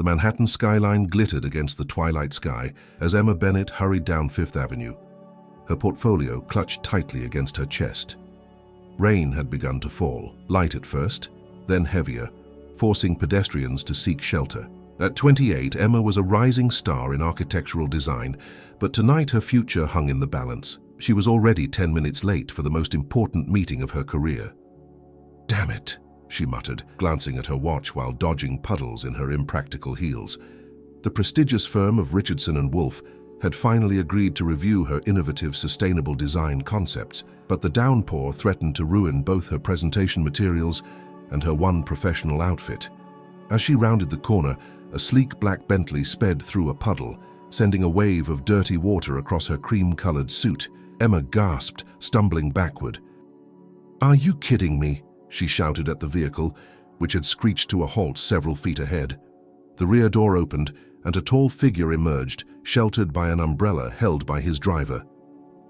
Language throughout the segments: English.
The Manhattan skyline glittered against the twilight sky as Emma Bennett hurried down Fifth Avenue, her portfolio clutched tightly against her chest. Rain had begun to fall, light at first, then heavier, forcing pedestrians to seek shelter. At 28, Emma was a rising star in architectural design, but tonight her future hung in the balance. She was already 10 minutes late for the most important meeting of her career. "Damn it," she muttered, glancing at her watch while dodging puddles in her impractical heels. The prestigious firm of Richardson and Wolff had finally agreed to review her innovative sustainable design concepts, but the downpour threatened to ruin both her presentation materials and her one professional outfit. As she rounded the corner, a sleek black Bentley sped through a puddle, sending a wave of dirty water across her cream-colored suit. Emma gasped, stumbling backward. "Are you kidding me?" she shouted at the vehicle, which had screeched to a halt several feet ahead. The rear door opened, and a tall figure emerged, sheltered by an umbrella held by his driver.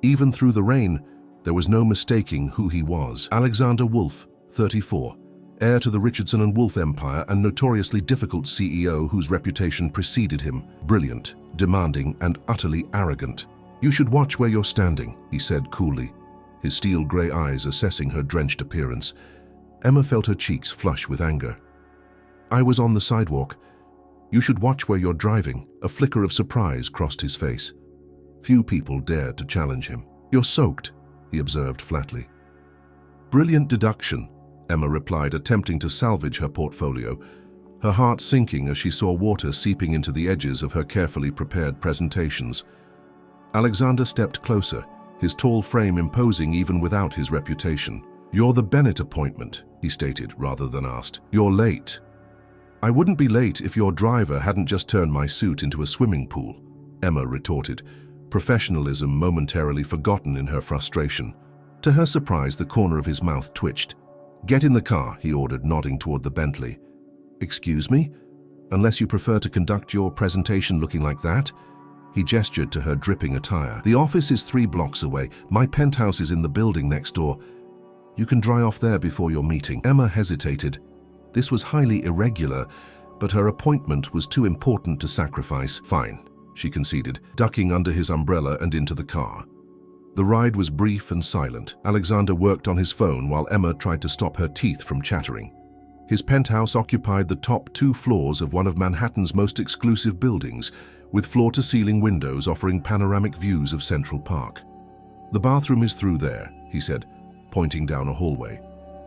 Even through the rain, there was no mistaking who he was. Alexander Wolff, 34, heir to the Richardson and Wolff empire and notoriously difficult CEO whose reputation preceded him. Brilliant, demanding, and utterly arrogant. "You should watch where you're standing," he said coolly, his steel gray eyes assessing her drenched appearance. Emma felt her cheeks flush with anger. "I was on the sidewalk. You should watch where you're driving." A flicker of surprise crossed his face. Few people dared to challenge him. "You're soaked," he observed flatly. "Brilliant deduction," Emma replied, attempting to salvage her portfolio, her heart sinking as she saw water seeping into the edges of her carefully prepared presentations. Alexander stepped closer, his tall frame imposing even without his reputation. "You're the Bennett appointment," he stated rather than asked. "You're late." "I wouldn't be late if your driver hadn't just turned my suit into a swimming pool," Emma retorted, professionalism momentarily forgotten in her frustration. To her surprise, the corner of his mouth twitched. "Get in the car," he ordered, nodding toward the Bentley. "Excuse me? Unless you prefer to conduct your presentation looking like that?" He gestured to her dripping attire. "The office is 3 blocks away. My penthouse is in the building next door. You can dry off there before your meeting." Emma hesitated. This was highly irregular, but her appointment was too important to sacrifice. "Fine," she conceded, ducking under his umbrella and into the car. The ride was brief and silent. Alexander worked on his phone while Emma tried to stop her teeth from chattering. His penthouse occupied the top 2 floors of one of Manhattan's most exclusive buildings, with floor-to-ceiling windows offering panoramic views of Central Park. "The bathroom is through there," he said, pointing down a hallway.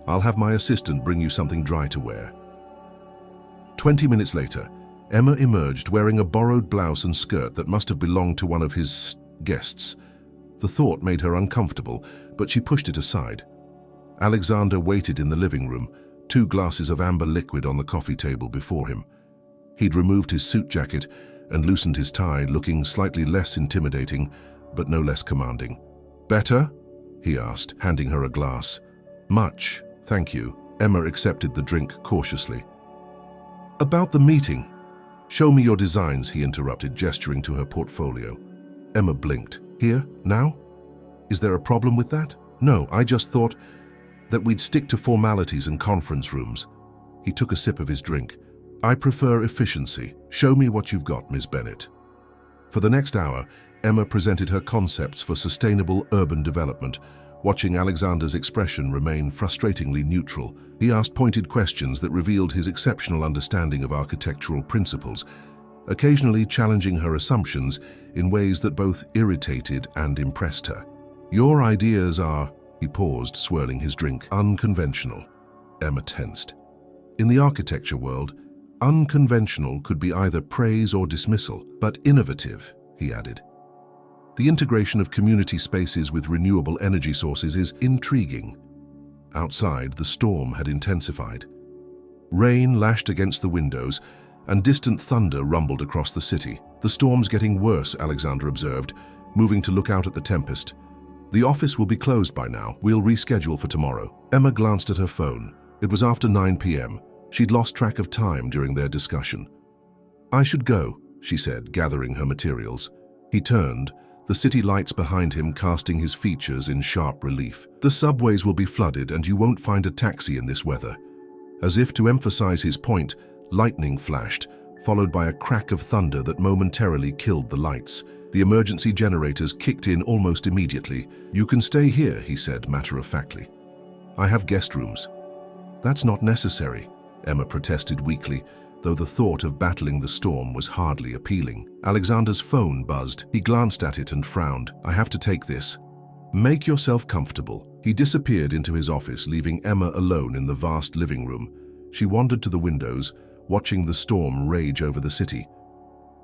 "I'll have my assistant bring you something dry to wear." 20 minutes later, Emma emerged wearing a borrowed blouse and skirt that must have belonged to one of his guests. The thought made her uncomfortable, but she pushed it aside. Alexander waited in the living room, 2 glasses of amber liquid on the coffee table before him. He'd removed his suit jacket and loosened his tie, looking slightly less intimidating, but no less commanding. "Better?" he asked, handing her a glass. "Much, thank you." Emma accepted the drink cautiously. "About the meeting. Show me your designs," he interrupted, gesturing to her portfolio. Emma blinked. "Here? Now? Is there a problem with that?" "No, I just thought that we'd stick to formalities and conference rooms." He took a sip of his drink. "I prefer efficiency. Show me what you've got, Ms. Bennett." For the next hour, Emma presented her concepts for sustainable urban development, watching Alexander's expression remain frustratingly neutral. He asked pointed questions that revealed his exceptional understanding of architectural principles, occasionally challenging her assumptions in ways that both irritated and impressed her. "Your ideas are," he paused, swirling his drink, "unconventional." Emma tensed. In the architecture world, unconventional could be either praise or dismissal, but innovative, he added. The integration of community spaces with renewable energy sources is intriguing. Outside, the storm had intensified. Rain lashed against the windows, and distant thunder rumbled across the city. "The storm's getting worse," Alexander observed, moving to look out at the tempest. "The office will be closed by now. We'll reschedule for tomorrow." Emma glanced at her phone. It was after 9 p.m. She'd lost track of time during their discussion. "I should go," she said, gathering her materials. He turned, the city lights behind him casting his features in sharp relief. "The subways will be flooded and you won't find a taxi in this weather." As if to emphasize his point, lightning flashed, followed by a crack of thunder that momentarily killed the lights. The emergency generators kicked in almost immediately. "You can stay here," he said matter-of-factly. "I have guest rooms." "That's not necessary," Emma protested weakly, though the thought of battling the storm was hardly appealing. Alexander's phone buzzed. He glanced at it and frowned. "I have to take this." "Make yourself comfortable." He disappeared into his office, leaving Emma alone in the vast living room. She wandered to the windows, watching the storm rage over the city.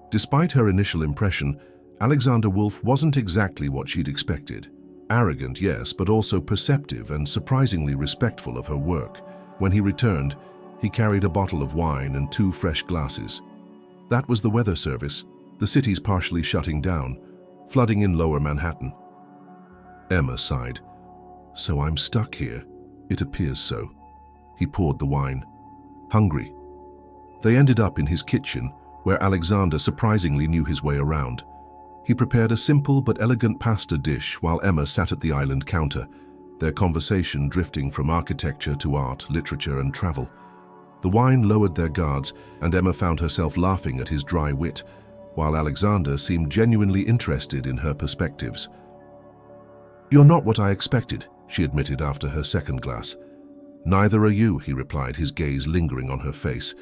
Despite her initial impression, Alexander Wolf wasn't exactly what she'd expected. Arrogant, yes, but also perceptive and surprisingly respectful of her work. When he returned, he carried a bottle of wine and 2 fresh glasses. That was the weather service. The city's partially shutting down, flooding in lower Manhattan. Emma sighed. "So I'm stuck here. It appears so." He poured the wine. "Hungry?" They ended up in his kitchen, where Alexander surprisingly knew his way around. He prepared a simple but elegant pasta dish while Emma sat at the island counter, their conversation drifting from architecture to art, literature, and travel. The wine lowered their guards, and Emma found herself laughing at his dry wit, while Alexander seemed genuinely interested in her perspectives. "You're not what I expected," she admitted after her second glass. "Neither are you," he replied, his gaze lingering on her face.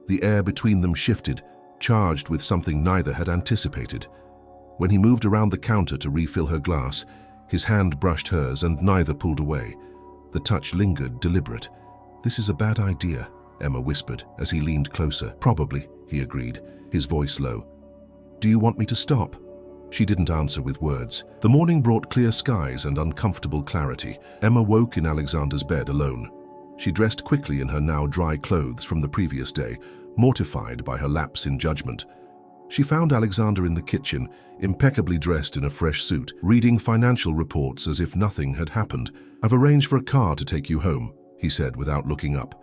The air between them shifted, charged with something neither had anticipated. When he moved around the counter to refill her glass, his hand brushed hers and neither pulled away. The touch lingered, deliberate. "This is a bad idea," Emma whispered as he leaned closer. "Probably," he agreed, his voice low. "Do you want me to stop?" She didn't answer with words. The morning brought clear skies and uncomfortable clarity. Emma woke in Alexander's bed alone. She dressed quickly in her now dry clothes from the previous day, mortified by her lapse in judgment. She found Alexander in the kitchen, impeccably dressed in a fresh suit, reading financial reports as if nothing had happened. "I've arranged for a car to take you home," he said without looking up.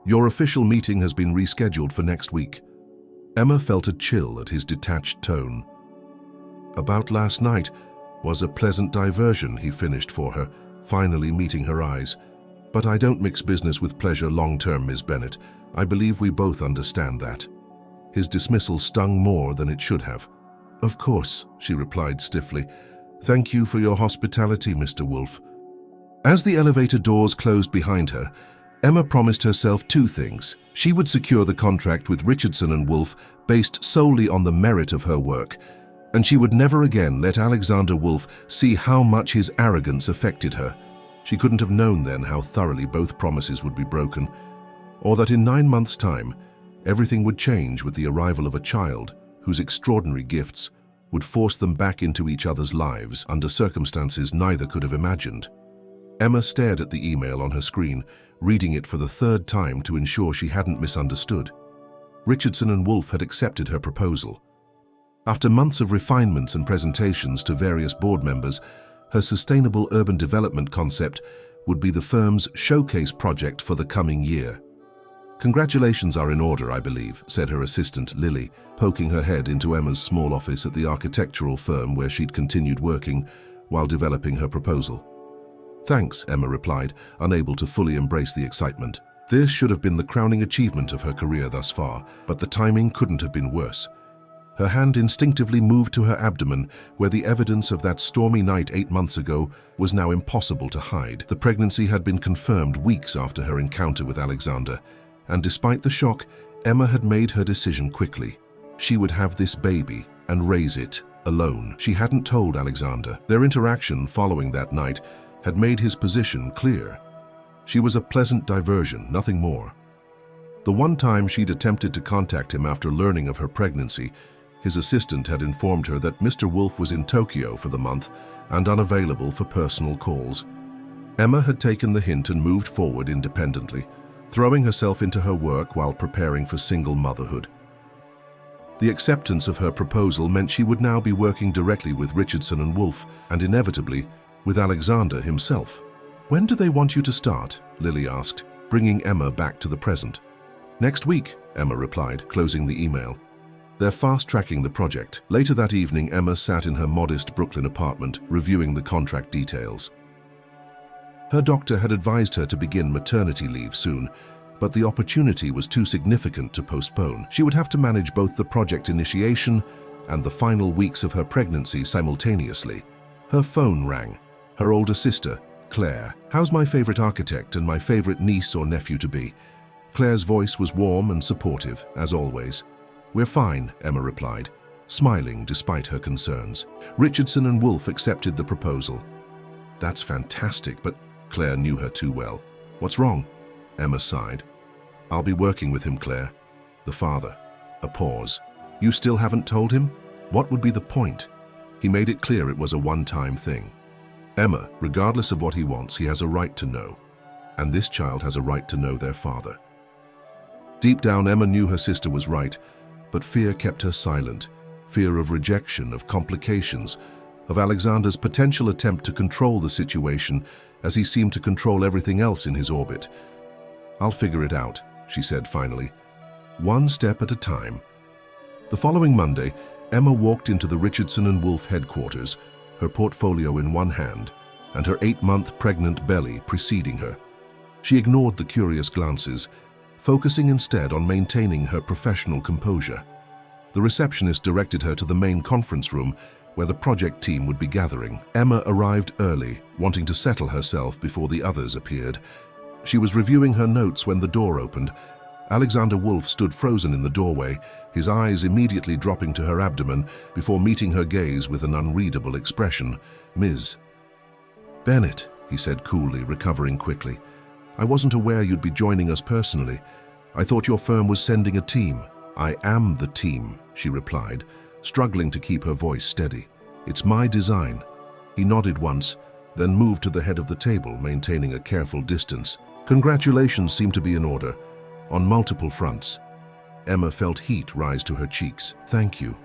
"Your official meeting has been rescheduled for next week." Emma felt a chill at his detached tone. "About last night was a pleasant diversion," he finished for her, finally meeting her eyes. "But I don't mix business with pleasure long-term, Ms. Bennett. I believe we both understand that." His dismissal stung more than it should have. "Of course," she replied stiffly. "Thank you for your hospitality, Mr. Wolf." As the elevator doors closed behind her, Emma promised herself 2 things. She would secure the contract with Richardson and Wolf based solely on the merit of her work, and she would never again let Alexander Wolf see how much his arrogance affected her. She couldn't have known then how thoroughly both promises would be broken, or that in 9 months' time, everything would change with the arrival of a child whose extraordinary gifts would force them back into each other's lives under circumstances neither could have imagined. Emma stared at the email on her screen, reading it for the 3rd time to ensure she hadn't misunderstood. Richardson and Wolf had accepted her proposal. After months of refinements and presentations to various board members, her sustainable urban development concept would be the firm's showcase project for the coming year. "Congratulations are in order, I believe," said her assistant, Lily, poking her head into Emma's small office at the architectural firm where she'd continued working while developing her proposal. "Thanks," Emma replied, unable to fully embrace the excitement. This should have been the crowning achievement of her career thus far, but the timing couldn't have been worse. Her hand instinctively moved to her abdomen, where the evidence of that stormy night 8 months ago was now impossible to hide. The pregnancy had been confirmed weeks after her encounter with Alexander, and despite the shock, Emma had made her decision quickly. She would have this baby and raise it alone. She hadn't told Alexander. Their interaction following that night had made his position clear. She was a pleasant diversion, nothing more. The one time she'd attempted to contact him after learning of her pregnancy, his assistant had informed her that Mr. Wolf was in Tokyo for the month and unavailable for personal calls. Emma had taken the hint and moved forward independently, throwing herself into her work while preparing for single motherhood. The acceptance of her proposal meant she would now be working directly with Richardson and Wolf, and inevitably with Alexander himself. "When do they want you to start?" Lily asked, bringing Emma back to the present. "Next week," Emma replied, closing the email. They're fast-tracking the project. Later that evening, Emma sat in her modest Brooklyn apartment, reviewing the contract details. Her doctor had advised her to begin maternity leave soon, but the opportunity was too significant to postpone. She would have to manage both the project initiation and the final weeks of her pregnancy simultaneously. Her phone rang. Her older sister, Claire. "How's my favorite architect and my favorite niece or nephew-to-be?" Claire's voice was warm and supportive, as always. "We're fine," Emma replied, smiling despite her concerns. Richardson and Wolfe accepted the proposal. "That's fantastic, but..." Claire knew her too well. "What's wrong?" Emma sighed. "I'll be working with him, Claire." The father. A pause. "You still haven't told him? What would be the point?" He made it clear it was a one-time thing. "Emma, regardless of what he wants, he has a right to know. And this child has a right to know their father." Deep down, Emma knew her sister was right, but fear kept her silent. Fear of rejection, of complications, of Alexander's potential attempt to control the situation as he seemed to control everything else in his orbit. "I'll figure it out," she said finally. "One step at a time." The following Monday, Emma walked into the Richardson and Wolfe headquarters, her portfolio in one hand and her 8-month pregnant belly preceding her. She ignored the curious glances, focusing instead on maintaining her professional composure. The receptionist directed her to the main conference room where the project team would be gathering. Emma arrived early, wanting to settle herself before the others appeared. She was reviewing her notes when the door opened. Alexander Wolfe stood frozen in the doorway, his eyes immediately dropping to her abdomen before meeting her gaze with an unreadable expression. "Ms. Bennett," he said coolly, recovering quickly. "I wasn't aware you'd be joining us personally. I thought your firm was sending a team." "I am the team," she replied, struggling to keep her voice steady. "It's my design." He nodded once, then moved to the head of the table, maintaining a careful distance. Congratulations seemed to be in order, on multiple fronts. Emma felt heat rise to her cheeks. "Thank you."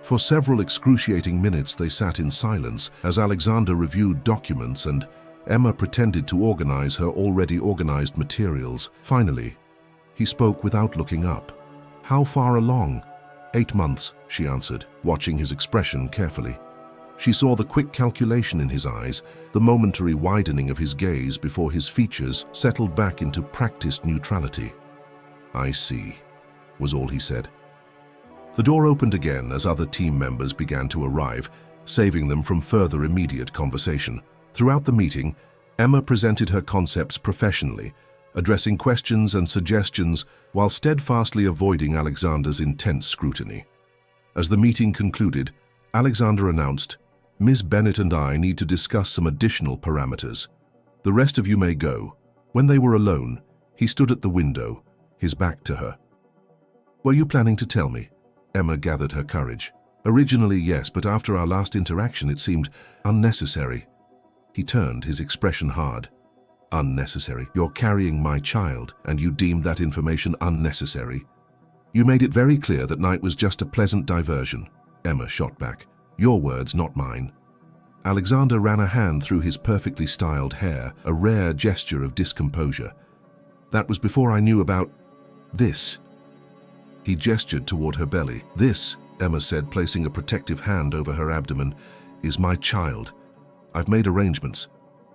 For several excruciating minutes they sat in silence as Alexander reviewed documents and Emma pretended to organize her already organized materials. Finally, he spoke without looking up. "How far along?" 8 months, she answered, watching his expression carefully. She saw the quick calculation in his eyes, the momentary widening of his gaze before his features settled back into practiced neutrality. "I see," was all he said. The door opened again as other team members began to arrive, saving them from further immediate conversation. Throughout the meeting, Emma presented her concepts professionally, addressing questions and suggestions while steadfastly avoiding Alexander's intense scrutiny. As the meeting concluded, Alexander announced, "Ms. Bennett and I need to discuss some additional parameters. The rest of you may go." When they were alone, he stood at the window, his back to her. "Were you planning to tell me?" Emma gathered her courage. "Originally, yes, but after our last interaction it seemed unnecessary." He turned, his expression hard. "Unnecessary? You're carrying my child, and you deemed that information unnecessary? You made it very clear that night was just a pleasant diversion." Emma shot back. "Your words, not mine." Alexander ran a hand through his perfectly styled hair, a rare gesture of discomposure. "That was before I knew about this." He gestured toward her belly. "This," Emma said, placing a protective hand over her abdomen, "is my child. I've made arrangements.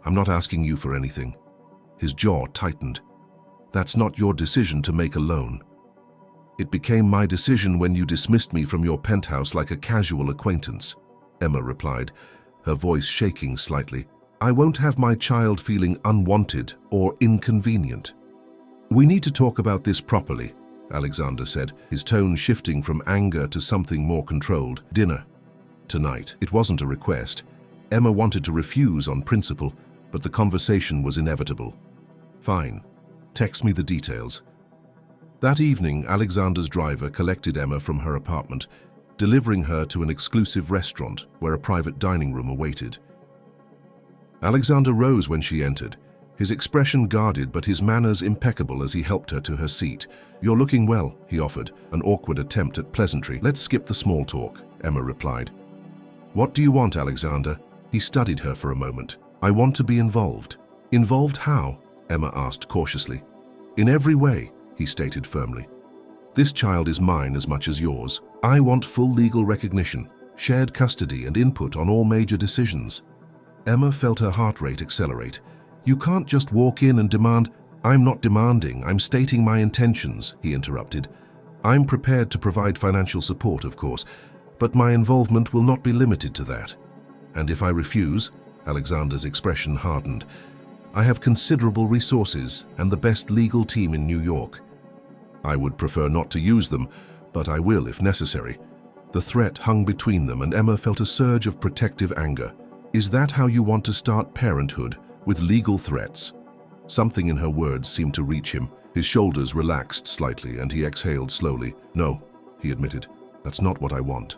I'm not asking you for anything." His jaw tightened. "That's not your decision to make alone." "It became my decision when you dismissed me from your penthouse like a casual acquaintance," Emma replied, her voice shaking slightly. "I won't have my child feeling unwanted or inconvenient." "We need to talk about this properly," Alexander said, his tone shifting from anger to something more controlled. "Dinner. Tonight." It wasn't a request. Emma wanted to refuse on principle, but the conversation was inevitable. "Fine. Text me the details." That evening, Alexander's driver collected Emma from her apartment, delivering her to an exclusive restaurant where a private dining room awaited. Alexander rose when she entered, his expression guarded but his manners impeccable as he helped her to her seat. "You're looking well," he offered, an awkward attempt at pleasantry. "Let's skip the small talk," Emma replied. "What do you want, Alexander?" He studied her for a moment. "I want to be involved." "Involved how?" Emma asked cautiously. "In every way," he stated firmly. "This child is mine as much as yours. I want full legal recognition, shared custody and input on all major decisions." Emma felt her heart rate accelerate. "You can't just walk in and demand..." "I'm not demanding, I'm stating my intentions," he interrupted. "I'm prepared to provide financial support, of course, but my involvement will not be limited to that. And if I refuse," Alexander's expression hardened, "I have considerable resources and the best legal team in New York. I would prefer not to use them, but I will if necessary." The threat hung between them, and Emma felt a surge of protective anger. "Is that how you want to start parenthood, with legal threats?" Something in her words seemed to reach him. His shoulders relaxed slightly, and he exhaled slowly. "No," he admitted, "that's not what I want."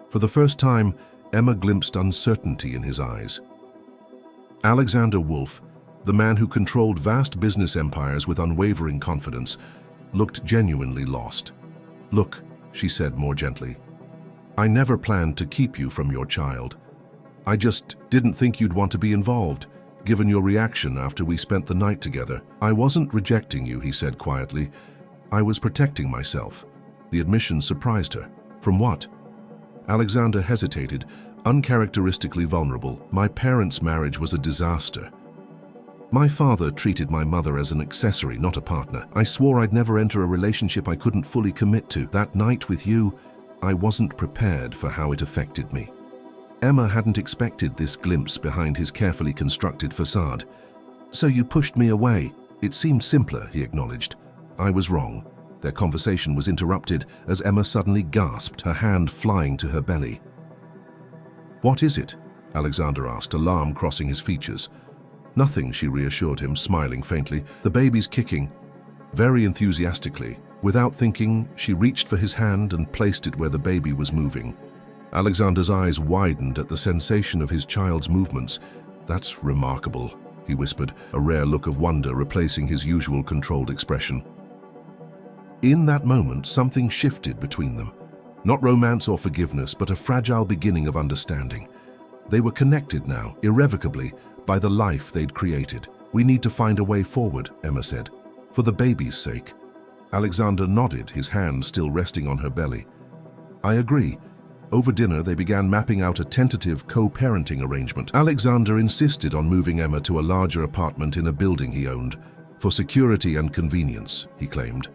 For the first time, Emma glimpsed uncertainty in his eyes. Alexander Wolf, the man who controlled vast business empires with unwavering confidence, looked genuinely lost. "Look," she said more gently, "I never planned to keep you from your child. I just didn't think you'd want to be involved, given your reaction after we spent the night together." "I wasn't rejecting you," he said quietly. "I was protecting myself." The admission surprised her. "From what?" Alexander hesitated, uncharacteristically vulnerable. "My parents' marriage was a disaster. My father treated my mother as an accessory, not a partner. I swore I'd never enter a relationship I couldn't fully commit to. That night with you, I wasn't prepared for how it affected me." Emma hadn't expected this glimpse behind his carefully constructed facade. "So you pushed me away." "It seemed simpler," he acknowledged. "I was wrong." Their conversation was interrupted as Emma suddenly gasped, her hand flying to her belly. "What is it?" Alexander asked, alarm crossing his features. "Nothing," she reassured him, smiling faintly. "The baby's kicking." Very enthusiastically, without thinking, she reached for his hand and placed it where the baby was moving. Alexander's eyes widened at the sensation of his child's movements. "That's remarkable," he whispered, a rare look of wonder replacing his usual controlled expression. In that moment, something shifted between them. Not romance or forgiveness, but a fragile beginning of understanding. They were connected now, irrevocably, by the life they'd created. "We need to find a way forward," Emma said. "For the baby's sake." Alexander nodded, his hand still resting on her belly. "I agree." Over dinner, they began mapping out a tentative co-parenting arrangement. Alexander insisted on moving Emma to a larger apartment in a building he owned, for security and convenience, he claimed.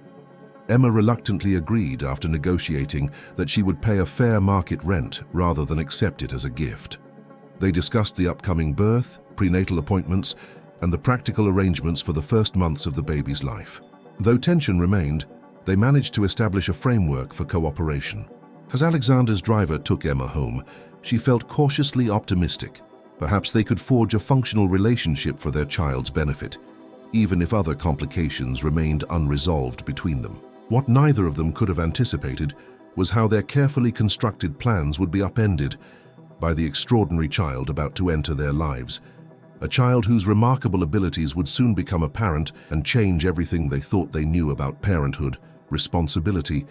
Emma reluctantly agreed after negotiating that she would pay a fair market rent rather than accept it as a gift. They discussed the upcoming birth, prenatal appointments, and the practical arrangements for the first months of the baby's life. Though tension remained, they managed to establish a framework for cooperation. As Alexander's driver took Emma home, she felt cautiously optimistic. Perhaps they could forge a functional relationship for their child's benefit, even if other complications remained unresolved between them. What neither of them could have anticipated was how their carefully constructed plans would be upended by the extraordinary child about to enter their lives. A child whose remarkable abilities would soon become apparent and change everything they thought they knew about parenthood, responsibility,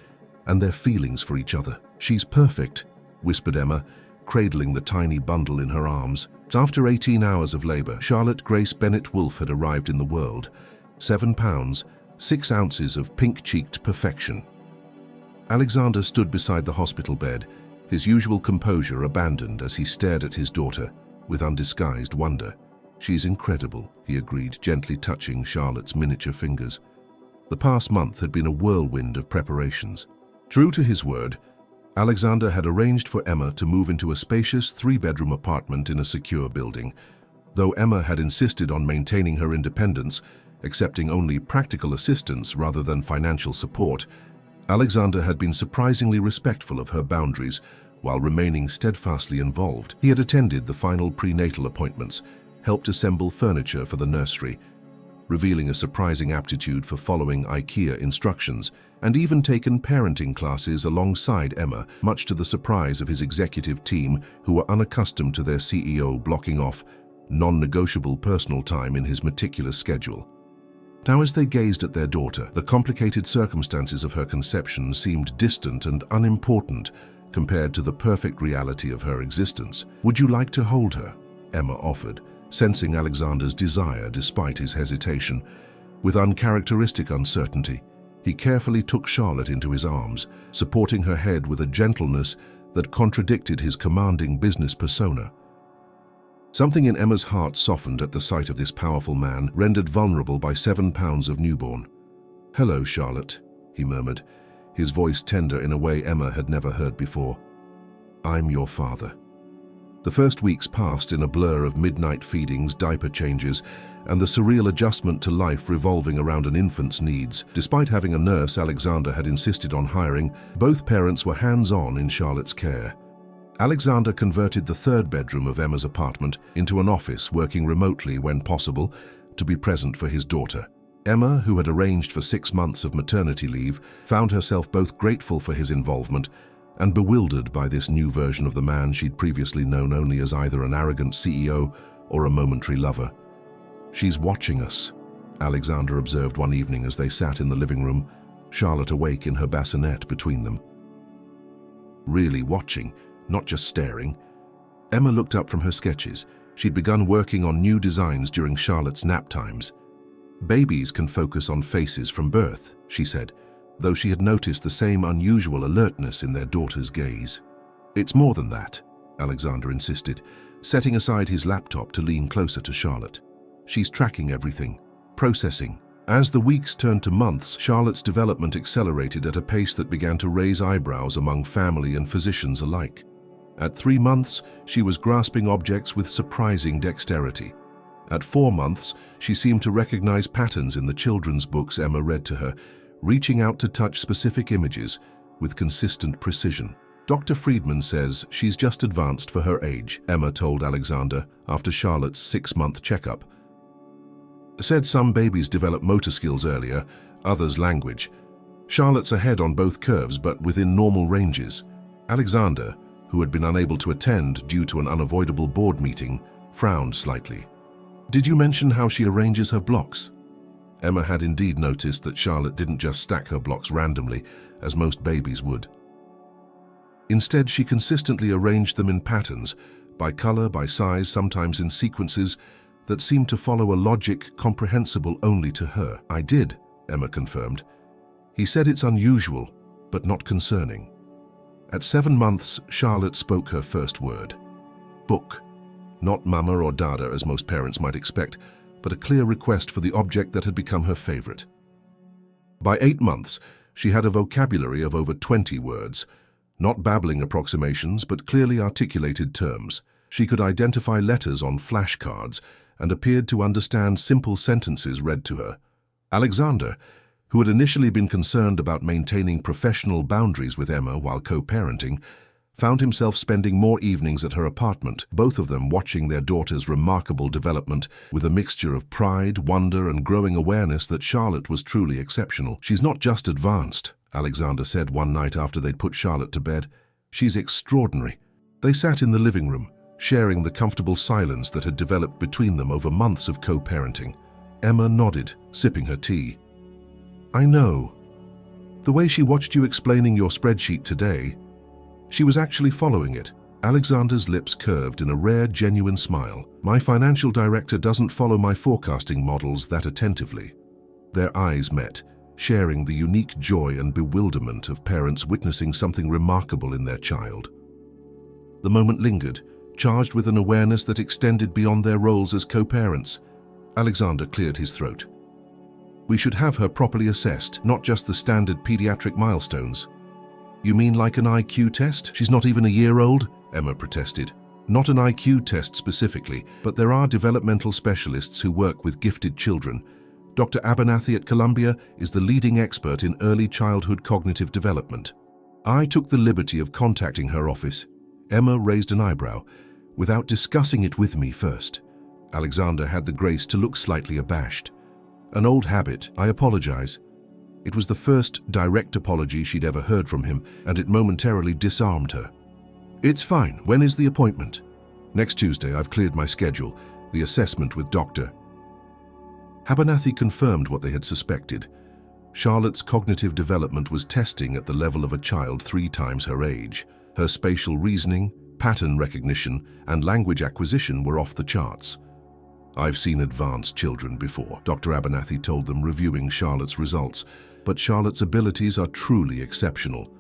and their feelings for each other. "She's perfect," whispered Emma, cradling the tiny bundle in her arms. After 18 hours of labor, Charlotte Grace Bennett Wolfe had arrived in the world. 7 pounds, 6 ounces of pink-cheeked perfection. Alexander stood beside the hospital bed, his usual composure abandoned as he stared at his daughter with undisguised wonder. "She's incredible," he agreed, gently touching Charlotte's miniature fingers. The past month had been a whirlwind of preparations. True to his word, Alexander had arranged for Emma to move into a spacious 3-bedroom apartment in a secure building. Though Emma had insisted on maintaining her independence, accepting only practical assistance rather than financial support, Alexander had been surprisingly respectful of her boundaries while remaining steadfastly involved. He had attended the final prenatal appointments, helped assemble furniture for the nursery, revealing a surprising aptitude for following IKEA instructions, and even taken parenting classes alongside Emma, much to the surprise of his executive team who were unaccustomed to their CEO blocking off non-negotiable personal time in his meticulous schedule. Now, as they gazed at their daughter, the complicated circumstances of her conception seemed distant and unimportant compared to the perfect reality of her existence. "Would you like to hold her?" Emma offered, sensing Alexander's desire despite his hesitation. With uncharacteristic uncertainty, he carefully took Charlotte into his arms, supporting her head with a gentleness that contradicted his commanding business persona. Something in Emma's heart softened at the sight of this powerful man, rendered vulnerable by 7 pounds of newborn. "Hello, Charlotte," he murmured, his voice tender in a way Emma had never heard before. "I'm your father." The first weeks passed in a blur of midnight feedings, diaper changes, and the surreal adjustment to life revolving around an infant's needs. Despite having a nurse Alexander had insisted on hiring, both parents were hands-on in Charlotte's care. Alexander converted the third bedroom of Emma's apartment into an office, working remotely when possible to be present for his daughter. Emma, who had arranged for 6 months of maternity leave, found herself both grateful for his involvement and bewildered by this new version of the man she'd previously known only as either an arrogant CEO or a momentary lover. "She's watching us," Alexander observed one evening as they sat in the living room, Charlotte awake in her bassinet between them. Really watching, not just staring. Emma looked up from her sketches. She'd begun working on new designs during Charlotte's nap times. "Babies can focus on faces from birth," she said, though she had noticed the same unusual alertness in their daughter's gaze. "It's more than that," Alexander insisted, setting aside his laptop to lean closer to Charlotte. "She's tracking everything, processing." As the weeks turned to months, Charlotte's development accelerated at a pace that began to raise eyebrows among family and physicians alike. At 3 months, she was grasping objects with surprising dexterity. At 4 months, she seemed to recognize patterns in the children's books Emma read to her, reaching out to touch specific images with consistent precision. "Dr. Friedman says she's just advanced for her age," Emma told Alexander after Charlotte's 6-month checkup. "Said some babies develop motor skills earlier, others language. Charlotte's ahead on both curves, but within normal ranges." Alexander, who had been unable to attend due to an unavoidable board meeting, frowned slightly. "Did you mention how she arranges her blocks?" Emma had indeed noticed that Charlotte didn't just stack her blocks randomly, as most babies would. Instead, she consistently arranged them in patterns, by color, by size, sometimes in sequences that seemed to follow a logic comprehensible only to her. "I did," Emma confirmed. "He said it's unusual, but not concerning." At 7 months, Charlotte spoke her first word. Book. Not mama or dada, as most parents might expect, but a clear request for the object that had become her favorite. By 8 months, she had a vocabulary of over 20 words, not babbling approximations, but clearly articulated terms. She could identify letters on flashcards and appeared to understand simple sentences read to her. Alexander, who had initially been concerned about maintaining professional boundaries with Emma while co-parenting, found himself spending more evenings at her apartment, both of them watching their daughter's remarkable development with a mixture of pride, wonder, and growing awareness that Charlotte was truly exceptional. "She's not just advanced," Alexander said one night after they'd put Charlotte to bed. "She's extraordinary." They sat in the living room, sharing the comfortable silence that had developed between them over months of co-parenting. Emma nodded, sipping her tea. "I know. The way she watched you explaining your spreadsheet today, she was actually following it." Alexander's lips curved in a rare, genuine smile. "My financial director doesn't follow my forecasting models that attentively." Their eyes met, sharing the unique joy and bewilderment of parents witnessing something remarkable in their child. The moment lingered, charged with an awareness that extended beyond their roles as co-parents. Alexander cleared his throat. "We should have her properly assessed, not just the standard pediatric milestones." "You mean like an IQ test? She's not even a year old?" Emma protested. "Not an IQ test specifically, but there are developmental specialists who work with gifted children. Dr. Abernathy at Columbia is the leading expert in early childhood cognitive development." I took the liberty of contacting her office. Emma raised an eyebrow, without discussing it with me first. Alexander had the grace to look slightly abashed. "An old habit. I apologize." It was the first direct apology she'd ever heard from him, and it momentarily disarmed her. "It's fine. When is the appointment?" "Next Tuesday. I've cleared my schedule. The assessment with Dr. Abernathy confirmed what they had suspected. Charlotte's cognitive development was testing at the level of a child 3 times her age. Her spatial reasoning, pattern recognition, and language acquisition were off the charts. "I've seen advanced children before," Dr. Abernathy told them, reviewing Charlotte's results, "but Charlotte's abilities are truly exceptional.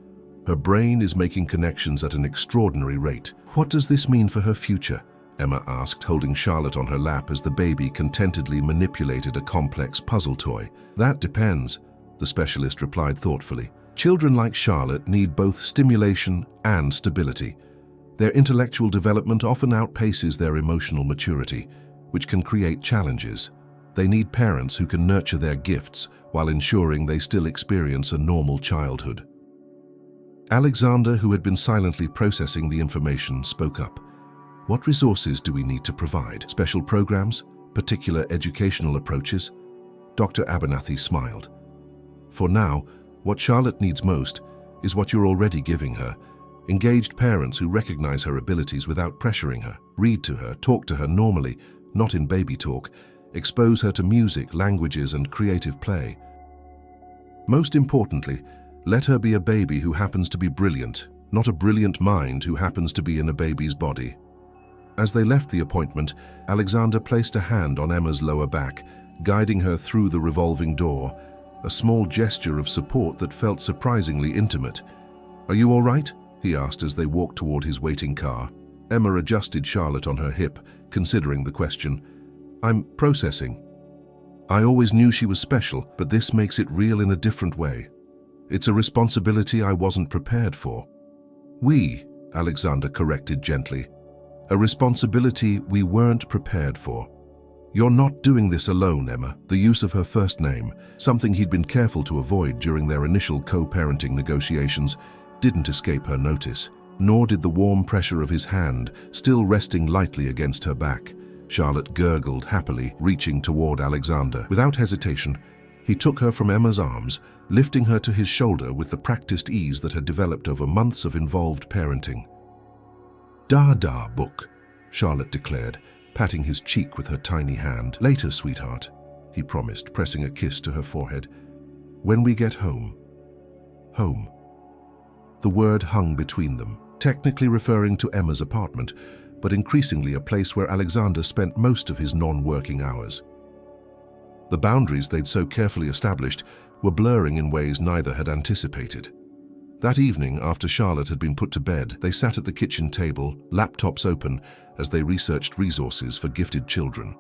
Her brain is making connections at an extraordinary rate." "What does this mean for her future?" Emma asked, holding Charlotte on her lap as the baby contentedly manipulated a complex puzzle toy. That depends, the specialist replied thoughtfully. Children like Charlotte need both stimulation and stability. Their intellectual development often outpaces their emotional maturity, which can create challenges. They need parents who can nurture their gifts while ensuring they still experience a normal childhood. Alexander, who had been silently processing the information, spoke up. What resources do we need to provide? Special programs? Particular educational approaches? Dr. Abernathy smiled. For now, what Charlotte needs most is what you're already giving her. Engaged parents who recognize her abilities without pressuring her. Read to her, talk to her normally, not in baby talk. Expose her to music, languages, and creative play. Most importantly, let her be a baby who happens to be brilliant, not a brilliant mind who happens to be in a baby's body. As they left the appointment, Alexander placed a hand on Emma's lower back, guiding her through the revolving door, a small gesture of support that felt surprisingly intimate. "Are you all right?" he asked as they walked toward his waiting car. Emma adjusted Charlotte on her hip, considering the question. "I'm processing. I always knew she was special, but this makes it real in a different way. It's a responsibility I wasn't prepared for." Alexander corrected gently. "A responsibility we weren't prepared for." "You're not doing this alone, Emma." The use of her first name, something he'd been careful to avoid during their initial co-parenting negotiations, didn't escape her notice, nor did the warm pressure of his hand, still resting lightly against her back. Charlotte gurgled happily, reaching toward Alexander. Without hesitation, he took her from Emma's arms, lifting her to his shoulder with the practiced ease that had developed over months of involved parenting. "Da-da, book," Charlotte declared, patting his cheek with her tiny hand. "Later, sweetheart," he promised, pressing a kiss to her forehead. "When we get home." Home. The word hung between them, technically referring to Emma's apartment, but increasingly a place where Alexander spent most of his non-working hours. The boundaries they'd so carefully established were blurring in ways neither had anticipated. That evening, after Charlotte had been put to bed, they sat at the kitchen table, laptops open, as they researched resources for gifted children.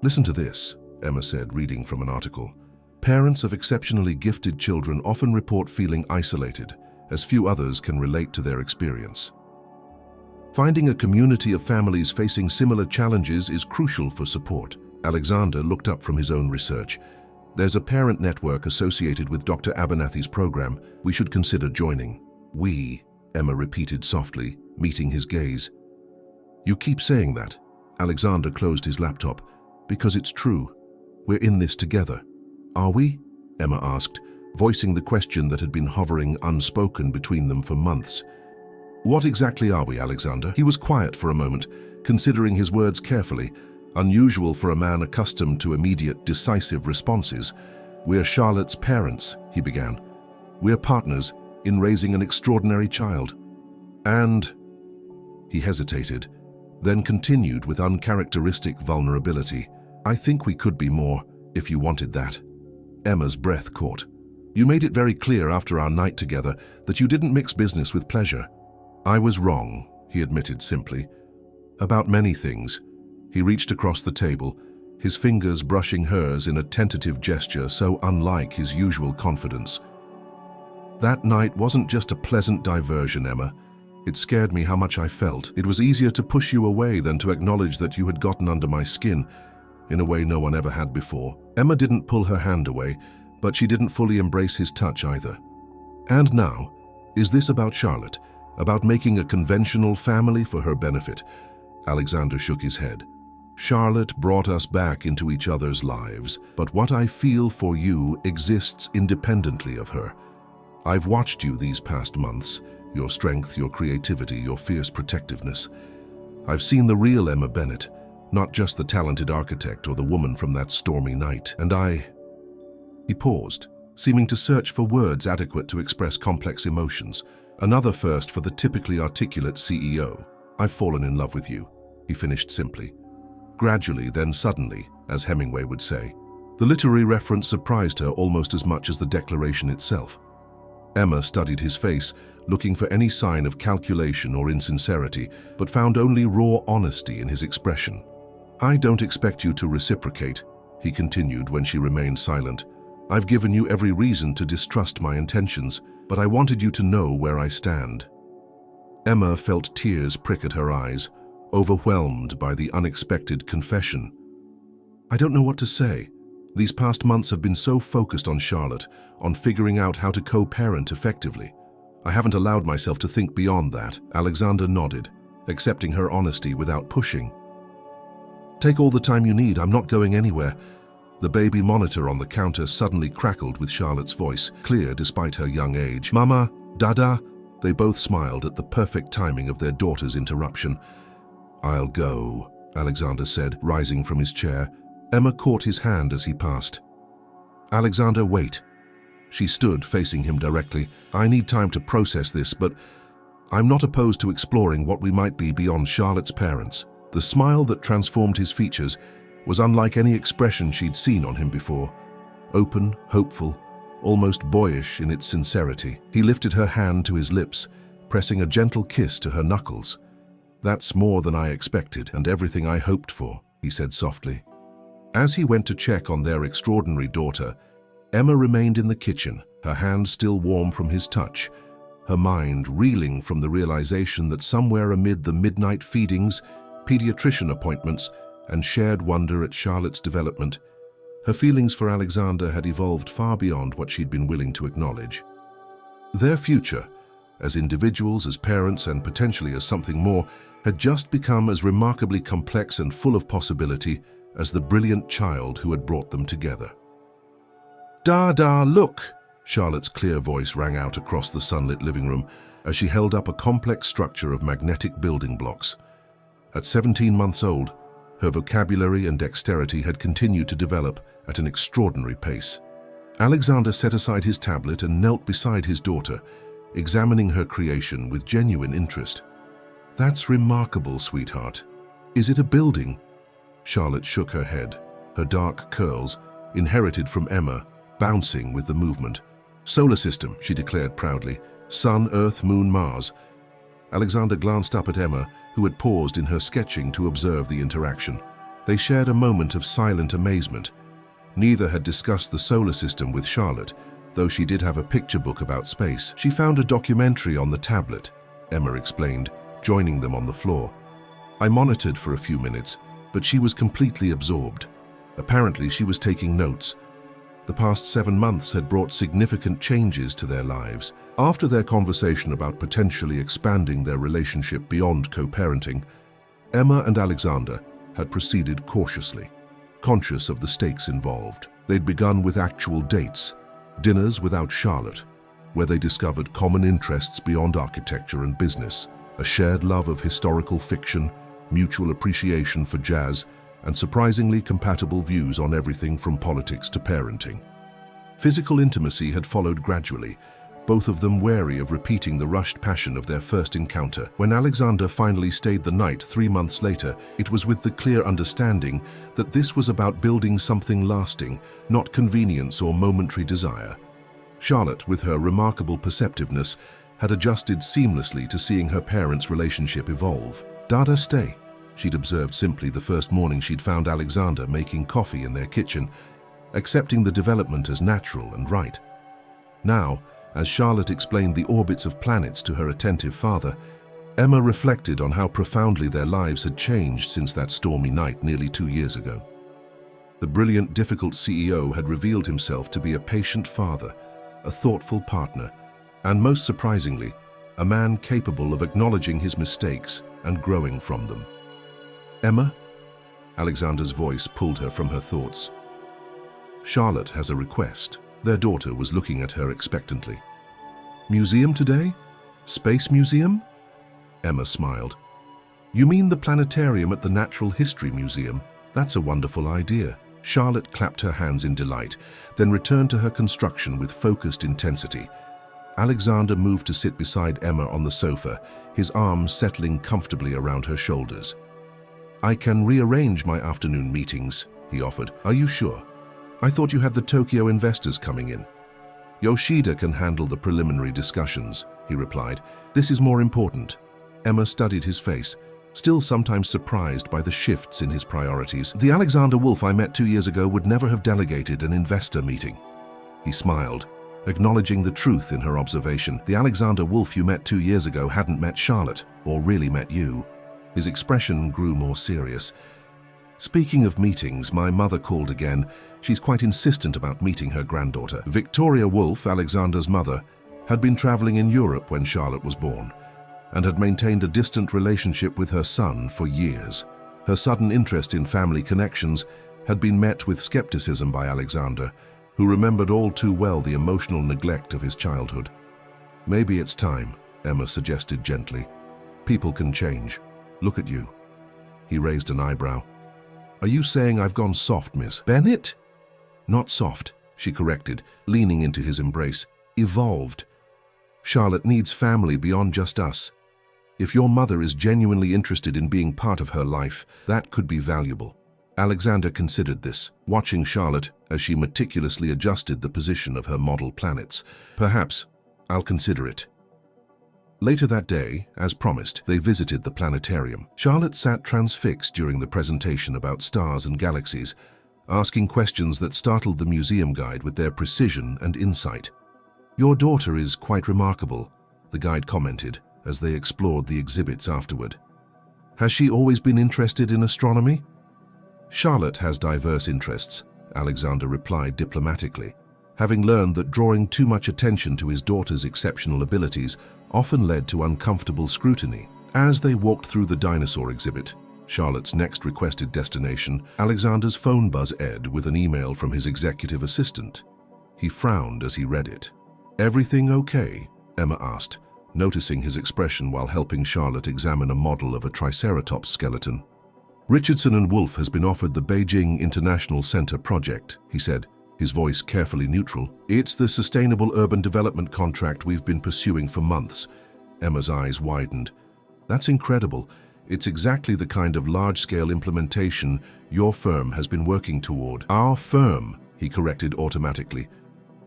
"Listen to this," Emma said, reading from an article. "Parents of exceptionally gifted children often report feeling isolated, as few others can relate to their experience. Finding a community of families facing similar challenges is crucial for support." Alexander looked up from his own research. "There's a parent network associated with Dr. Abernathy's program. We should consider joining." Emma repeated softly, meeting his gaze. "You keep saying that." Alexander closed his laptop. "Because it's true. We're in this together." "Are we?" Emma asked, voicing the question that had been hovering unspoken between them for months. "What exactly are we, Alexander?" He was quiet for a moment, considering his words carefully, unusual for a man accustomed to immediate, decisive responses. "We're Charlotte's parents," he began. "We're partners in raising an extraordinary child. And..." He hesitated, then continued with uncharacteristic vulnerability. "I think we could be more, if you wanted that." Emma's breath caught. "You made it very clear after our night together that you didn't mix business with pleasure." "I was wrong," he admitted simply. "About many things." He reached across the table, his fingers brushing hers in a tentative gesture so unlike his usual confidence. "That night wasn't just a pleasant diversion, Emma. It scared me how much I felt. It was easier to push you away than to acknowledge that you had gotten under my skin, in a way no one ever had before." Emma didn't pull her hand away, but she didn't fully embrace his touch either. "And now, is this about Charlotte? About making a conventional family for her benefit?" Alexander shook his head. "Charlotte brought us back into each other's lives, but what I feel for you exists independently of her. I've watched you these past months, your strength, your creativity, your fierce protectiveness. I've seen the real Emma Bennett, not just the talented architect or the woman from that stormy night. And He paused, seeming to search for words adequate to express complex emotions. Another first for the typically articulate CEO. "I've fallen in love with you," he finished simply. "Gradually, then suddenly," as Hemingway would say. The literary reference surprised her almost as much as the declaration itself. Emma studied his face, looking for any sign of calculation or insincerity, but found only raw honesty in his expression. "I don't expect you to reciprocate," he continued when she remained silent. "I've given you every reason to distrust my intentions, but I wanted you to know where I stand." Emma felt tears prick at her eyes, overwhelmed by the unexpected confession. "I don't know what to say. These past months have been so focused on Charlotte, on figuring out how to co-parent effectively. I haven't allowed myself to think beyond that." Alexander nodded, accepting her honesty without pushing. "Take all the time you need, I'm not going anywhere." The baby monitor on the counter suddenly crackled with Charlotte's voice, clear despite her young age. "Mama, Dada." They both smiled at the perfect timing of their daughter's interruption. "I'll go," Alexander said, rising from his chair. Emma caught his hand as he passed. "Alexander, wait." She stood, facing him directly. "I need time to process this, but I'm not opposed to exploring what we might be beyond Charlotte's parents." The smile that transformed his features was unlike any expression she'd seen on him before. Open, hopeful, almost boyish in its sincerity. He lifted her hand to his lips, pressing a gentle kiss to her knuckles. "That's more than I expected, and everything I hoped for," he said softly. As he went to check on their extraordinary daughter, Emma remained in the kitchen, her hand still warm from his touch, her mind reeling from the realization that somewhere amid the midnight feedings, pediatrician appointments, and shared wonder at Charlotte's development, her feelings for Alexander had evolved far beyond what she'd been willing to acknowledge. Their future, as individuals, as parents, and potentially as something more, had just become as remarkably complex and full of possibility as the brilliant child who had brought them together. "Dada, look!" Charlotte's clear voice rang out across the sunlit living room as she held up a complex structure of magnetic building blocks. At 17 months old, her vocabulary and dexterity had continued to develop at an extraordinary pace. Alexander set aside his tablet and knelt beside his daughter, examining her creation with genuine interest. "That's remarkable, sweetheart. Is it a building?" Charlotte shook her head, her dark curls, inherited from Emma, bouncing with the movement. "Solar system," she declared proudly. "Sun, Earth, Moon, Mars." Alexander glanced up at Emma, who had paused in her sketching to observe the interaction. They shared a moment of silent amazement. Neither had discussed the solar system with Charlotte, though she did have a picture book about space. "She found a documentary on the tablet," Emma explained, joining them on the floor. "I monitored for a few minutes, but she was completely absorbed. Apparently, she was taking notes. The past 7 months had brought significant changes to their lives. After their conversation about potentially expanding their relationship beyond co-parenting, Emma and Alexander had proceeded cautiously, conscious of the stakes involved. They'd begun with actual dates, dinners without Charlotte, where they discovered common interests beyond architecture and business, a shared love of historical fiction, mutual appreciation for jazz, and surprisingly compatible views on everything from politics to parenting. Physical intimacy had followed gradually, both of them wary of repeating the rushed passion of their first encounter. When Alexander finally stayed the night 3 months later, it was with the clear understanding that this was about building something lasting, not convenience or momentary desire. Charlotte, with her remarkable perceptiveness, had adjusted seamlessly to seeing her parents' relationship evolve. "Dada, stay," she'd observed simply the first morning she'd found Alexander making coffee in their kitchen, accepting the development as natural and right. Now, as Charlotte explained the orbits of planets to her attentive father, Emma reflected on how profoundly their lives had changed since that stormy night nearly 2 years ago. The brilliant, difficult CEO had revealed himself to be a patient father, a thoughtful partner, and most surprisingly, a man capable of acknowledging his mistakes and growing from them. "Emma?" Alexander's voice pulled her from her thoughts. "Charlotte has a request." Their daughter was looking at her expectantly. "Museum today? Space museum?" Emma smiled. "You mean the planetarium at the Natural History Museum? That's a wonderful idea." Charlotte clapped her hands in delight, then returned to her construction with focused intensity. Alexander moved to sit beside Emma on the sofa, his arms settling comfortably around her shoulders. "I can rearrange my afternoon meetings," he offered. "Are you sure? I thought you had the Tokyo investors coming in." "Yoshida can handle the preliminary discussions," he replied. This is more important. Emma studied his face, still sometimes surprised by the shifts in his priorities. The Alexander Wolf I met 2 years ago would never have delegated an investor meeting. He smiled, acknowledging the truth in her observation. The Alexander Wolf you met 2 years ago hadn't met Charlotte, or really met you. His expression grew more serious. Speaking of meetings, my mother called again. She's quite insistent about meeting her granddaughter. Victoria Wolf, Alexander's mother, had been traveling in Europe when Charlotte was born, and had maintained a distant relationship with her son for years. Her sudden interest in family connections had been met with skepticism by Alexander, who remembered all too well the emotional neglect of his childhood. Maybe it's time, Emma suggested gently. People can change. Look at you. He raised an eyebrow. Are you saying I've gone soft, Miss Bennett? Not soft, she corrected, leaning into his embrace. Evolved. Charlotte needs family beyond just us. If your mother is genuinely interested in being part of her life, that could be valuable. Alexander considered this, watching Charlotte as she meticulously adjusted the position of her model planets. Perhaps I'll consider it. Later that day, as promised, they visited the planetarium. Charlotte sat transfixed during the presentation about stars and galaxies, asking questions that startled the museum guide with their precision and insight. Your daughter is quite remarkable, the guide commented as they explored the exhibits afterward. Has she always been interested in astronomy? Charlotte has diverse interests, Alexander replied diplomatically, having learned that drawing too much attention to his daughter's exceptional abilities often led to uncomfortable scrutiny. As they walked through the dinosaur exhibit, Charlotte's next requested destination, Alexander's phone buzzed with an email from his executive assistant. He frowned as he read it. Everything okay? Emma asked, noticing his expression while helping Charlotte examine a model of a Triceratops skeleton. Richardson and Wolf has been offered the Beijing International Center project, he said, his voice carefully neutral. It's the sustainable urban development contract we've been pursuing for months. Emma's eyes widened. That's incredible. It's exactly the kind of large-scale implementation your firm has been working toward. Our firm, he corrected automatically.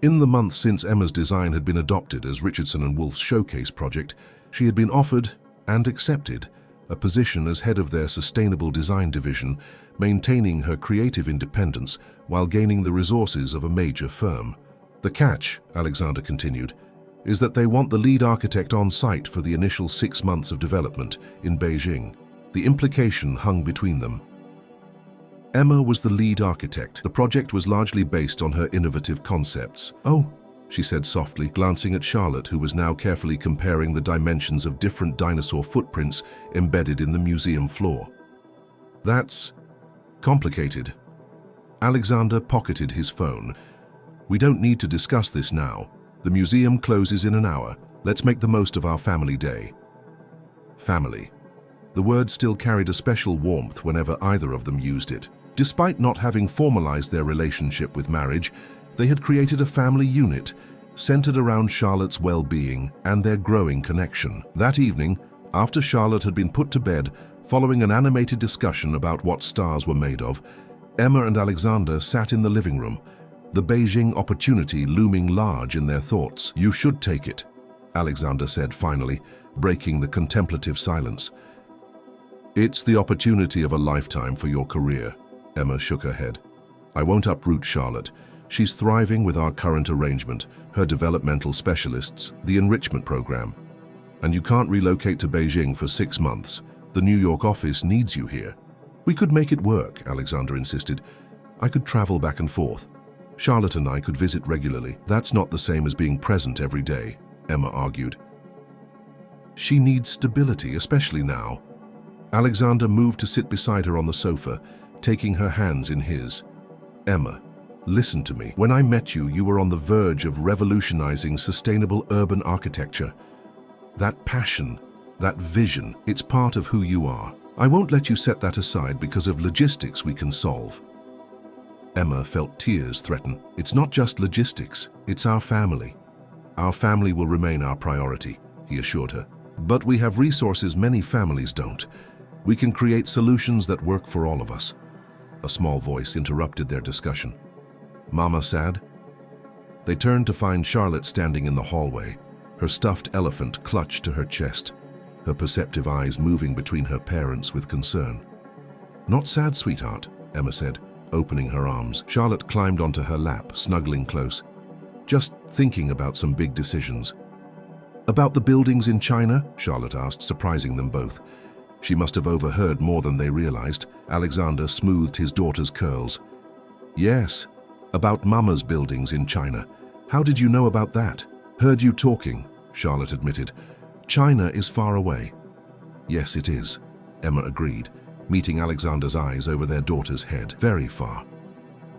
In the months since Emma's design had been adopted as Richardson and Wolf's showcase project, she had been offered and accepted a position as head of their sustainable design division, maintaining her creative independence while gaining the resources of a major firm. The catch, Alexander continued, is that they want the lead architect on site for the initial 6 months of development in Beijing. The implication hung between them. Emma was the lead architect. The project was largely based on her innovative concepts. Oh, she said softly, glancing at Charlotte, who was now carefully comparing the dimensions of different dinosaur footprints embedded in the museum floor. That's complicated. Alexander pocketed his phone. We don't need to discuss this now. The museum closes in an hour. Let's make the most of our family day. Family. The word still carried a special warmth whenever either of them used it. Despite not having formalized their relationship with marriage, they had created a family unit centered around Charlotte's well-being and their growing connection. That evening, after Charlotte had been put to bed following an animated discussion about what stars were made of, Emma and Alexander sat in the living room, the Beijing opportunity looming large in their thoughts. You should take it, Alexander said finally, breaking the contemplative silence. It's the opportunity of a lifetime for your career. Emma shook her head. I won't uproot Charlotte. She's thriving with our current arrangement, her developmental specialists, the enrichment program. And you can't relocate to Beijing for 6 months. The New York office needs you here. We could make it work, Alexander insisted. I could travel back and forth. Charlotte and I could visit regularly. That's not the same as being present every day, Emma argued. She needs stability, especially now. Alexander moved to sit beside her on the sofa, taking her hands in his. Emma, listen to me. When I met you, you were on the verge of revolutionizing sustainable urban architecture. That passion, that vision, it's part of who you are. I won't let you set that aside because of logistics we can solve. Emma felt tears threaten. It's not just logistics, it's our family. Our family will remain our priority, he assured her. But we have resources many families don't. We can create solutions that work for all of us. A small voice interrupted their discussion. Mama sad? They turned to find Charlotte standing in the hallway, Her stuffed elephant clutched to her chest, her perceptive eyes moving between her parents with concern. "Not sad, sweetheart," Emma said, opening her arms. Charlotte climbed onto her lap, snuggling close. "Just thinking about some big decisions." "About the buildings in China?" Charlotte asked, surprising them both. She must have overheard more than they realized. Alexander smoothed his daughter's curls. "Yes, about Mama's buildings in China. How did you know about that?" "Heard you talking," Charlotte admitted. "China is far away." "Yes, it is," Emma agreed, meeting Alexander's eyes over their daughter's head. "Very far.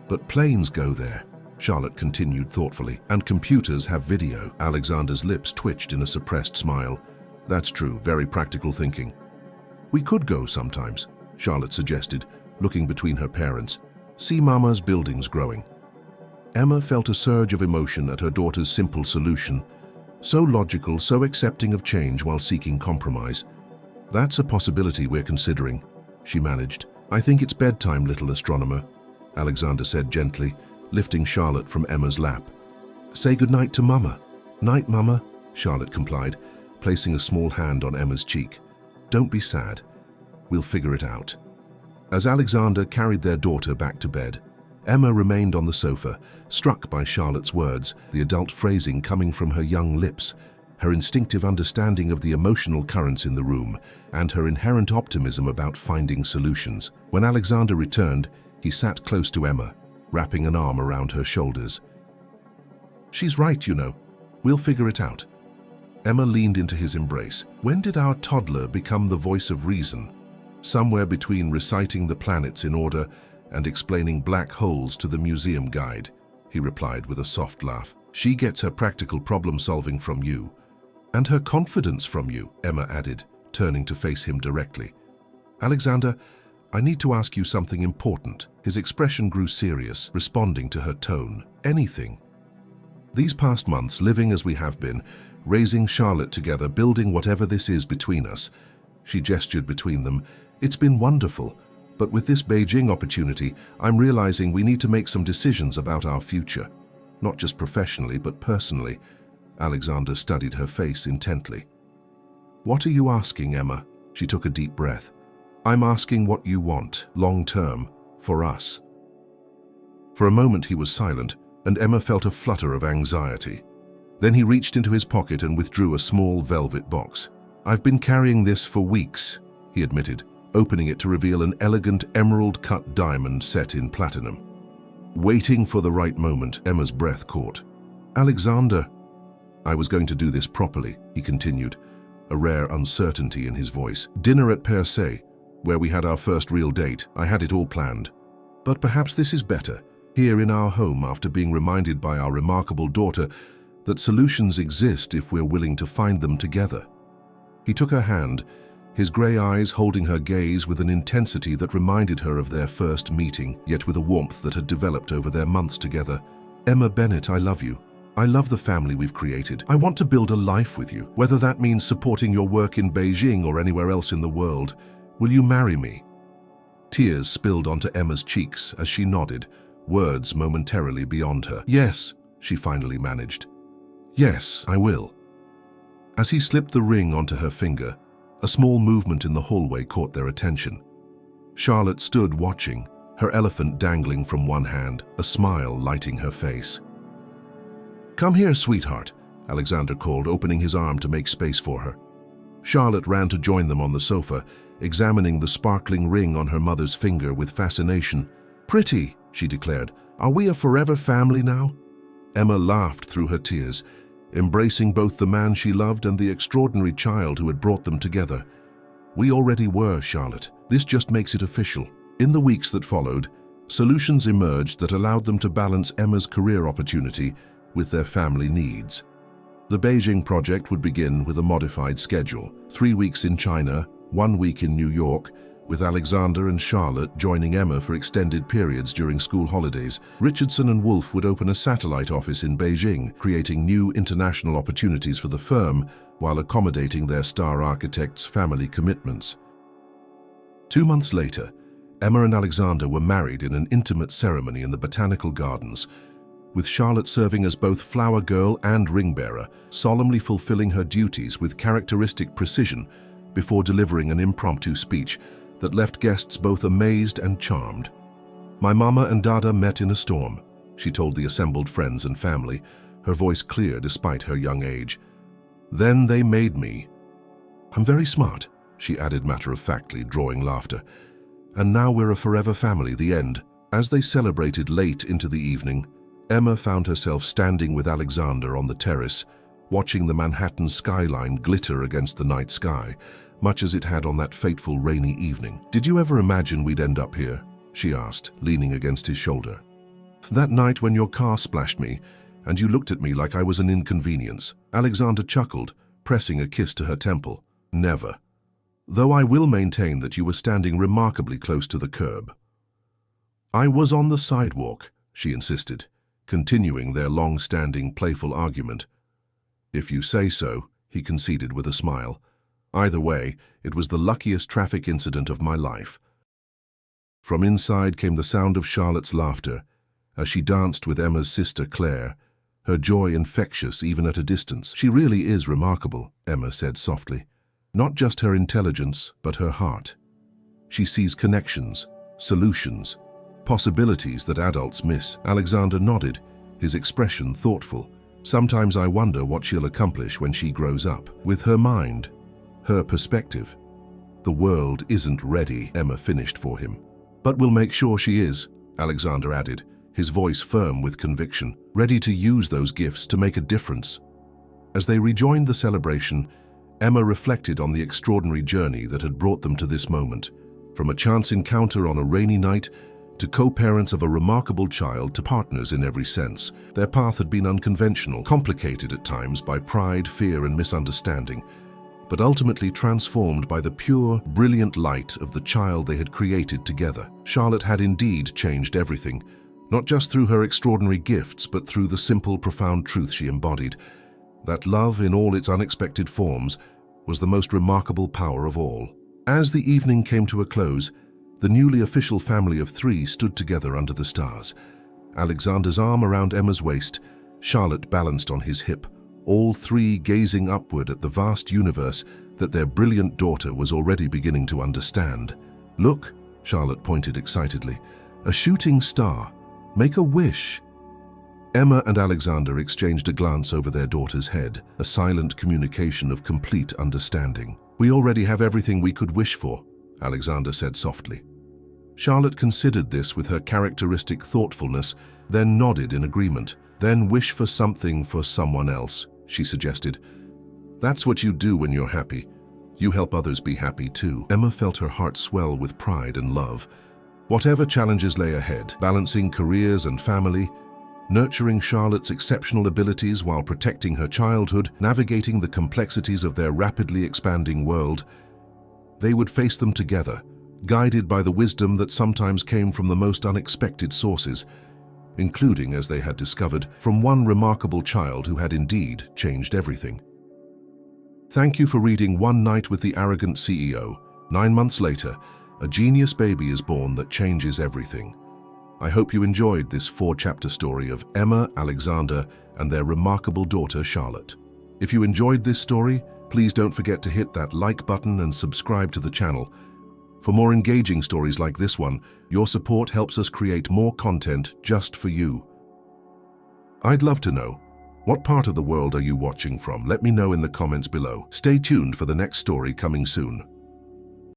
But planes go there," Charlotte continued thoughtfully, "and computers have video." Alexander's lips twitched in a suppressed smile. "That's true, very practical thinking." "We could go sometimes," Charlotte suggested, looking between her parents. "See Mama's buildings growing." Emma felt a surge of emotion at her daughter's simple solution. So logical, so accepting of change while seeking compromise. "That's a possibility we're considering," she managed. "I think it's bedtime, little astronomer," Alexander said gently, lifting Charlotte from Emma's lap. "Say goodnight to Mama." "Night, Mama," Charlotte complied, placing a small hand on Emma's cheek. "Don't be sad. We'll figure it out." As Alexander carried their daughter back to bed, Emma remained on the sofa, struck by Charlotte's words, the adult phrasing coming from her young lips, her instinctive understanding of the emotional currents in the room, and her inherent optimism about finding solutions. When Alexander returned, he sat close to Emma, wrapping an arm around her shoulders. "She's right, you know. We'll figure it out." Emma leaned into his embrace. "When did our toddler become the voice of reason? Somewhere between reciting the planets in order and explaining black holes to the museum guide," he replied with a soft laugh. "She gets her practical problem-solving from you. And her confidence from you," Emma added, turning to face him directly. "Alexander, I need to ask you something important." His expression grew serious, responding to her tone. "Anything." "These past months, living as we have been, raising Charlotte together, building whatever this is between us," she gestured between them, "it's been wonderful. But with this Beijing opportunity, I'm realizing we need to make some decisions about our future. Not just professionally, but personally." Alexander studied her face intently. "What are you asking, Emma?" She took a deep breath. "I'm asking what you want, long-term, for us." For a moment he was silent, and Emma felt a flutter of anxiety. Then he reached into his pocket and withdrew a small velvet box. "I've been carrying this for weeks," he admitted, opening it to reveal an elegant emerald-cut diamond set in platinum. Waiting for the right moment, Emma's breath caught. "Alexander." "I was going to do this properly," he continued, a rare uncertainty in his voice. "Dinner at Per Se, where we had our first real date. I had it all planned. But perhaps this is better, here in our home, after being reminded by our remarkable daughter that solutions exist if we're willing to find them together." He took her hand, his grey eyes holding her gaze with an intensity that reminded her of their first meeting, yet with a warmth that had developed over their months together. "Emma Bennett, I love you. I love the family we've created. I want to build a life with you, whether that means supporting your work in Beijing or anywhere else in the world. Will you marry me?" Tears spilled onto Emma's cheeks as she nodded, words momentarily beyond her. "Yes," she finally managed. "Yes, I will." As he slipped the ring onto her finger, a small movement in the hallway caught their attention. Charlotte stood watching, her elephant dangling from one hand, a smile lighting her face. "Come here, sweetheart," Alexander called, opening his arm to make space for her. Charlotte ran to join them on the sofa, examining the sparkling ring on her mother's finger with fascination. "Pretty," she declared. "Are we a forever family now?" Emma laughed through her tears, embracing both the man she loved and the extraordinary child who had brought them together. "We already were, Charlotte. This just makes it official." In the weeks that followed, solutions emerged that allowed them to balance Emma's career opportunity with their family needs. The Beijing project would begin with a modified schedule: 3 weeks in China, 1 week in New York, with Alexander and Charlotte joining Emma for extended periods during school holidays. Richardson and Wolfe would open a satellite office in Beijing, creating new international opportunities for the firm while accommodating their star architect's family commitments. 2 months later, Emma and Alexander were married in an intimate ceremony in the Botanical Gardens. with Charlotte serving as both flower girl and ring bearer, solemnly fulfilling her duties with characteristic precision before delivering an impromptu speech that left guests both amazed and charmed. "My mama and dada met in a storm," she told the assembled friends and family, her voice clear despite her young age. "Then they made me. I'm very smart," she added matter-of-factly, drawing laughter. "And now we're a forever family, the end." As they celebrated late into the evening, Emma found herself standing with Alexander on the terrace, watching the Manhattan skyline glitter against the night sky, much as it had on that fateful rainy evening. "Did you ever imagine we'd end up here?" she asked, leaning against his shoulder. "That night when your car splashed me, and you looked at me like I was an inconvenience." Alexander chuckled, pressing a kiss to her temple. "Never. Though I will maintain that you were standing remarkably close to the curb." "I was on the sidewalk," she insisted, continuing their long-standing playful argument. "If you say so," he conceded with a smile. "Either way, it was the luckiest traffic incident of my life." From inside came the sound of Charlotte's laughter as she danced with Emma's sister Claire, her joy infectious even at a distance. "She really is remarkable," Emma said softly. "Not just her intelligence, but her heart. She sees connections, solutions, possibilities that adults miss." Alexander nodded, his expression thoughtful. "Sometimes I wonder what she'll accomplish when she grows up. With her mind, her perspective." "The world isn't ready," Emma finished for him. "But we'll make sure she is," Alexander added, his voice firm with conviction, ready to use those gifts to make a difference. As they rejoined the celebration, Emma reflected on the extraordinary journey that had brought them to this moment. From a chance encounter on a rainy night to co-parents of a remarkable child to partners in every sense, their path had been unconventional, complicated at times by pride, fear, and misunderstanding, but ultimately transformed by the pure, brilliant light of the child they had created together. Charlotte had indeed changed everything, not just through her extraordinary gifts, but through the simple, profound truth she embodied, that love in all its unexpected forms was the most remarkable power of all. As the evening came to a close, the newly official family of three stood together under the stars. Alexander's arm around Emma's waist, Charlotte balanced on his hip, all three gazing upward at the vast universe that their brilliant daughter was already beginning to understand. "Look," Charlotte pointed excitedly, "a shooting star. Make a wish." Emma and Alexander exchanged a glance over their daughter's head, a silent communication of complete understanding. "We already have everything we could wish for," Alexander said softly. Charlotte considered this with her characteristic thoughtfulness, then nodded in agreement. "Then wish for something for someone else," she suggested. "That's what you do when you're happy. You help others be happy too." Emma felt her heart swell with pride and love. Whatever challenges lay ahead, balancing careers and family, nurturing Charlotte's exceptional abilities while protecting her childhood, navigating the complexities of their rapidly expanding world, they would face them together, guided by the wisdom that sometimes came from the most unexpected sources, including, as they had discovered, from one remarkable child who had indeed changed everything. Thank you for reading One Night with the Arrogant CEO. 9 months later, a genius baby is born that changes everything. I hope you enjoyed this 4-chapter story of Emma, Alexander, and their remarkable daughter, Charlotte. If you enjoyed this story, please don't forget to hit that like button and subscribe to the channel. For more engaging stories like this one, your support helps us create more content just for you. I'd love to know, what part of the world are you watching from? Let me know in the comments below. Stay tuned for the next story coming soon.